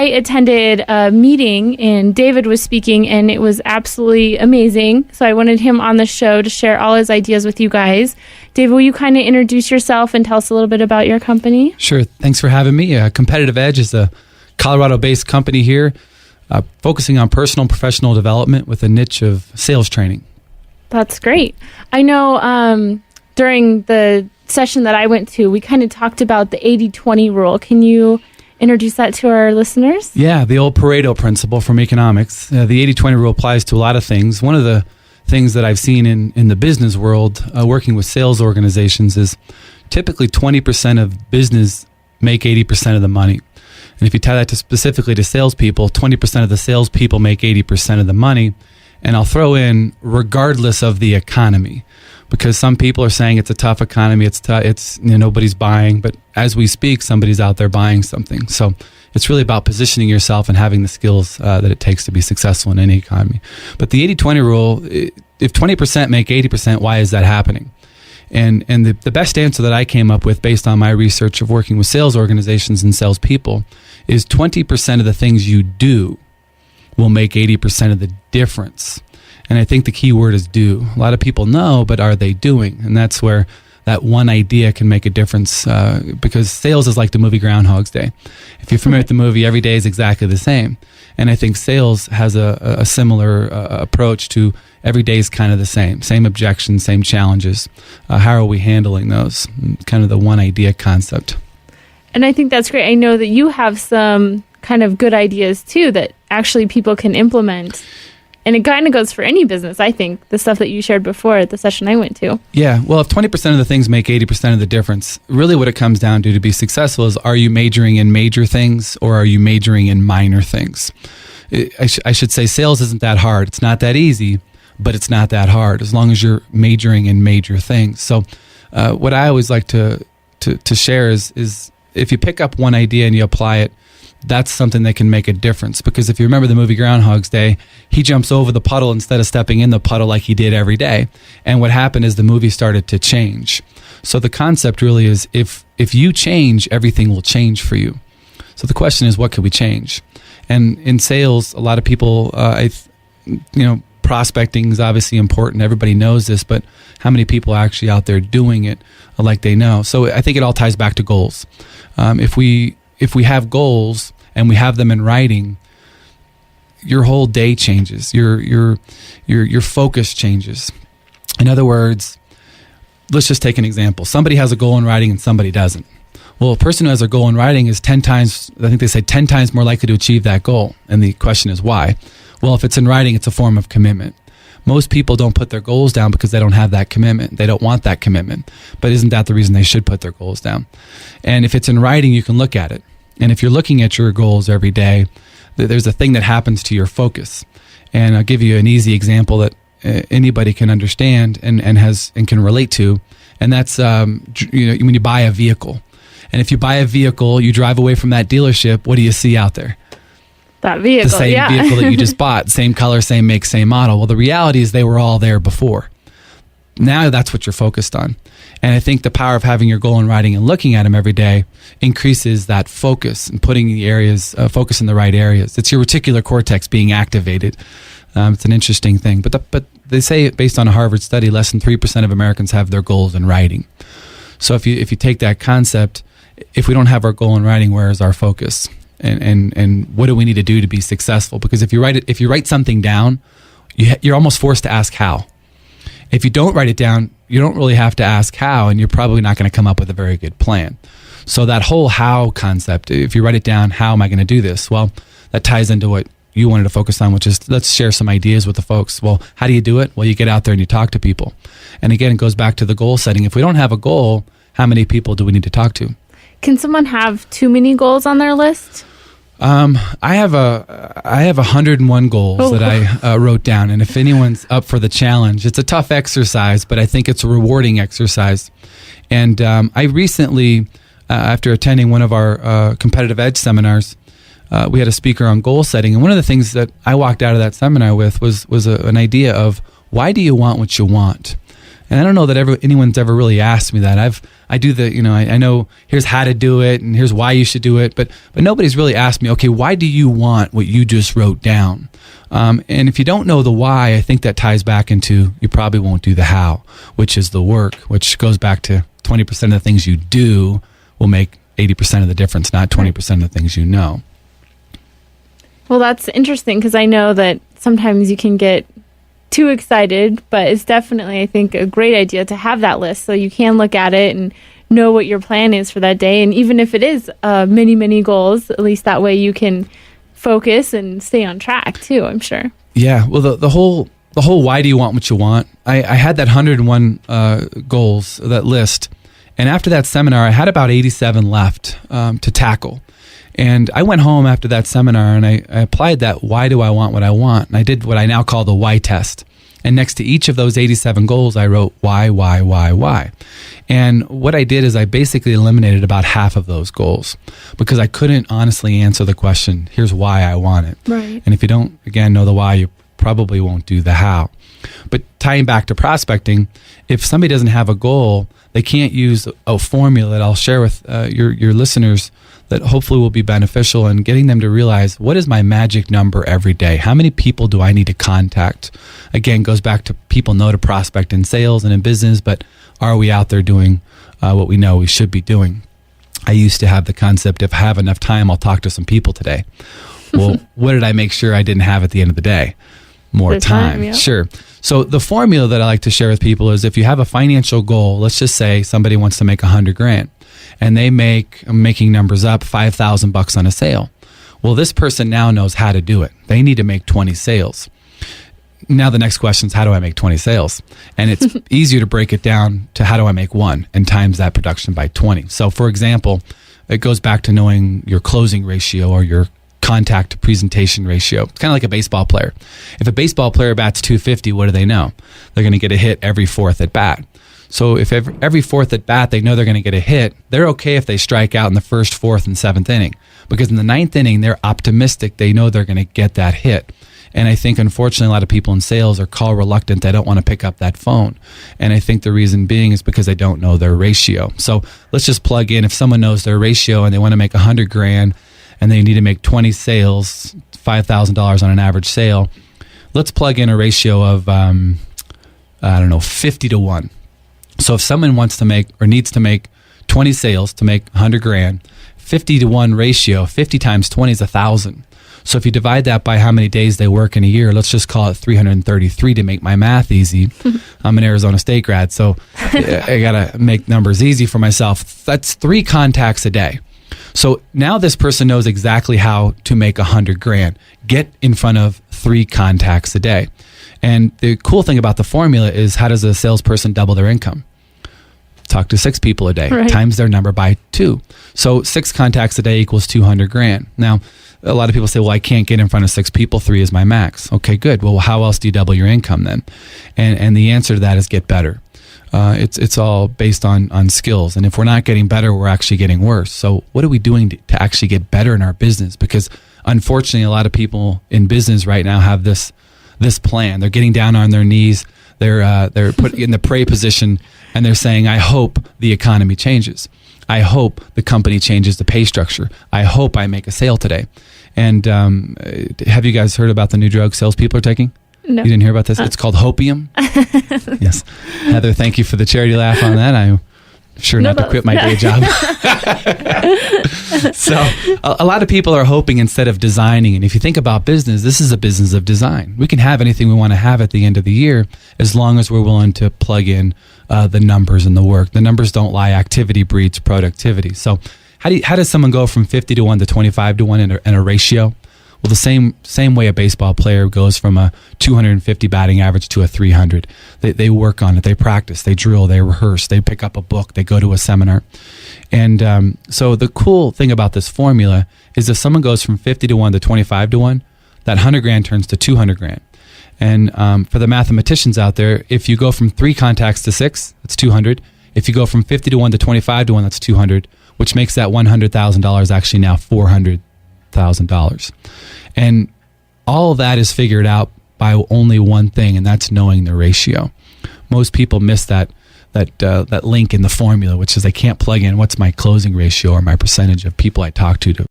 I attended a meeting and David was speaking and it was absolutely amazing. So I wanted him on the show to share all his ideas with you guys. David, will you kind of introduce yourself and tell us a little bit about your company? Sure. Thanks for having me. Competitive Edge is a Colorado-based company here focusing on personal and professional development with a niche of sales training. That's great. I know during the session that I went to, we kind of talked about the 80-20 rule. Can you introduce that to our listeners? Yeah, the old Pareto principle from economics. The 80-20 rule applies to a lot of things. One of the things that I've seen in the business world, working with sales organizations, is typically 20% of business make 80% of the money. And if you tie that specifically to salespeople, 20% of the salespeople make 80% of the money. And I'll throw in regardless of the economy, because some people are saying it's a tough economy, it's nobody's buying, but as we speak, somebody's out there buying something. So it's really about positioning yourself and having the skills that it takes to be successful in any economy. But the 80-20 rule, if 20% make 80%, why is that happening? And the best answer that I came up with based on my research of working with sales organizations and salespeople is 20% of the things you do will make 80% of the difference. And I think the key word is do. A lot of people know, but are they doing? And that's where that one idea can make a difference, because sales is like the movie Groundhog's Day. If you're familiar with the movie, every day is exactly the same. And I think sales has a similar approach to every day is kind of the same objections, same challenges. How are we handling those? Kind of the one idea concept. And I think that's great. I know that you have some kind of good ideas too that actually people can implement. And it kind of goes for any business, I think, the stuff that you shared before at the session I went to. Yeah, well, if 20% of the things make 80% of the difference, really what it comes down to be successful is, are you majoring in major things or are you majoring in minor things? I should say sales isn't that hard. It's not that easy, but it's not that hard as long as you're majoring in major things. So what I always like to share is if you pick up one idea and you apply it, that's something that can make a difference. Because if you remember the movie Groundhog's Day, he jumps over the puddle instead of stepping in the puddle like he did every day. And what happened is the movie started to change. So the concept really is if you change, everything will change for you. So the question is, what can we change? And in sales, a lot of people, prospecting is obviously important. Everybody knows this, but how many people are actually out there doing it like they know? So I think it all ties back to goals. If we have goals and we have them in writing, your whole day changes. Your focus changes. In other words, let's just take an example. Somebody has a goal in writing and somebody doesn't. Well, a person who has a goal in writing is 10 times more likely to achieve that goal. And the question is why? Well, if it's in writing, it's a form of commitment. Most people don't put their goals down because they don't have that commitment. They don't want that commitment. But isn't that the reason they should put their goals down? And if it's in writing, you can look at it. And if you're looking at your goals every day, there's a thing that happens to your focus. And I'll give you an easy example that anybody can understand and can relate to. And that's when you buy a vehicle. And if you buy a vehicle, you drive away from that dealership, what do you see out there? That vehicle, the same vehicle that you just bought, same color, same make, same model. Well, the reality is they were all there before. Now that's what you're focused on. And I think the power of having your goal in writing and looking at them every day increases that focus and putting the areas, focus in the right areas. It's your reticular cortex being activated. It's an interesting thing. But they say, based on a Harvard study, less than 3% of Americans have their goals in writing. So if you take that concept, if we don't have our goal in writing, where is our focus? And what do we need to do to be successful? Because if you write something down, you're almost forced to ask how. If you don't write it down, you don't really have to ask how, and you're probably not going to come up with a very good plan. So that whole how concept, if you write it down, how am I going to do this? Well, that ties into what you wanted to focus on, which is let's share some ideas with the folks. Well, how do you do it? Well, you get out there and you talk to people. And again, it goes back to the goal setting. If we don't have a goal, how many people do we need to talk to? Can someone have too many goals on their list? I have 101 goals that I wrote down, and if anyone's up for the challenge, it's a tough exercise, but I think it's a rewarding exercise. And I recently, after attending one of our Competitive Edge seminars, we had a speaker on goal setting, and one of the things that I walked out of that seminar with was an idea of, why do you want what you want? And I don't know that anyone's ever really asked me that. I do the, I know here's how to do it and here's why you should do it, but nobody's really asked me, okay, why do you want what you just wrote down? And if you don't know the why, I think that ties back into you probably won't do the how, which is the work, which goes back to 20% of the things you do will make 80% of the difference, not 20% of the things you know. Well, that's interesting because I know that sometimes you can get too excited, but it's definitely, I think, a great idea to have that list so you can look at it and know what your plan is for that day. And even if it is many, many goals, at least that way you can focus and stay on track too, I'm sure. Yeah. Well, the whole why do you want what you want? I had that 101 goals, that list. And after that seminar, I had about 87 left to tackle. And I went home after that seminar and I applied that why do I want what I want? And I did what I now call the why test. And next to each of those 87 goals, I wrote why. And what I did is I basically eliminated about half of those goals because I couldn't honestly answer the question, here's why I want it. Right. And if you don't, again, know the why, you probably won't do the how. But tying back to prospecting, if somebody doesn't have a goal, they can't use a formula that I'll share with your listeners that hopefully will be beneficial in getting them to realize, what is my magic number every day? How many people do I need to contact? Again, goes back to people know to prospect in sales and in business, but are we out there doing what we know we should be doing? I used to have the concept, if I have enough time, I'll talk to some people today. Well, what did I make sure I didn't have at the end of the day? More time. Yeah. Sure. So the formula that I like to share with people is if you have a financial goal, let's just say somebody wants to make $100,000 and they I'm making numbers up, $5,000 on a sale. Well, this person now knows how to do it. They need to make 20 sales. Now the next question is, how do I make 20 sales? And it's easier to break it down to how do I make one and times that production by 20. So for example, it goes back to knowing your closing ratio or your contact to presentation ratio. It's kind of like a baseball player. If a baseball player bats .250, what do they know? They're going to get a hit every fourth at bat. So if every fourth at bat they know they're going to get a hit, they're okay if they strike out in the first, fourth, and seventh inning. Because in the ninth inning, they're optimistic. They know they're going to get that hit. And I think, unfortunately, a lot of people in sales are call reluctant. They don't want to pick up that phone. And I think the reason being is because they don't know their ratio. So let's just plug in, if someone knows their ratio and they want to make $100,000 and they need to make 20 sales, $5,000 on an average sale, let's plug in a ratio of, 50 to 1. So if someone wants to make or needs to make 20 sales to make $100,000, 50 to 1 ratio, 50 times 20 is 1,000. So if you divide that by how many days they work in a year, let's just call it 333 to make my math easy. I'm an Arizona State grad, so I got to make numbers easy for myself. That's 3 contacts a day. So now this person knows exactly how to make $100,000. Get in front of 3 contacts a day. And the cool thing about the formula is, how does a salesperson double their income? Talk to 6 people a day, right, times their number by 2. So 6 contacts a day equals $200,000. Now, a lot of people say, well, I can't get in front of 6 people. 3 is my max. Okay, good. Well, how else do you double your income then? And the answer to that is get better. It's all based on skills. And if we're not getting better, we're actually getting worse. So what are we doing to actually get better in our business? Because unfortunately, a lot of people in business right now have this plan. They're getting down on their knees. They're put in the pray position, and they're saying, I hope the economy changes. I hope the company changes the pay structure. I hope I make a sale today. And have you guys heard about the new drug salespeople are taking? No. You didn't hear about this? It's called hopium. Yes. Heather, thank you for the charity laugh on that. I'm sure not to quit my day job. So a lot of people are hoping instead of designing. And if you think about business, this is a business of design. We can have anything we want to have at the end of the year as long as we're willing to plug in the numbers and the work. The numbers don't lie. Activity breeds productivity. So how does someone go from 50 to 1 to 25 to 1 in a ratio? Well, the same way a baseball player goes from a 250 batting average to a 300. They work on it. They practice. They drill. They rehearse. They pick up a book. They go to a seminar. And so the cool thing about this formula is if someone goes from 50 to 1 to 25 to 1, that $100,000 turns to $200,000. And for the mathematicians out there, if you go from 3 contacts to 6, that's 200. If you go from 50 to 1 to 25 to 1, that's 200, which makes that $100,000 actually now $400,000. And all of that is figured out by only one thing, and that's knowing the ratio. most people miss that link in the formula, which is I can't plug in what's my closing ratio or my percentage of people I talk to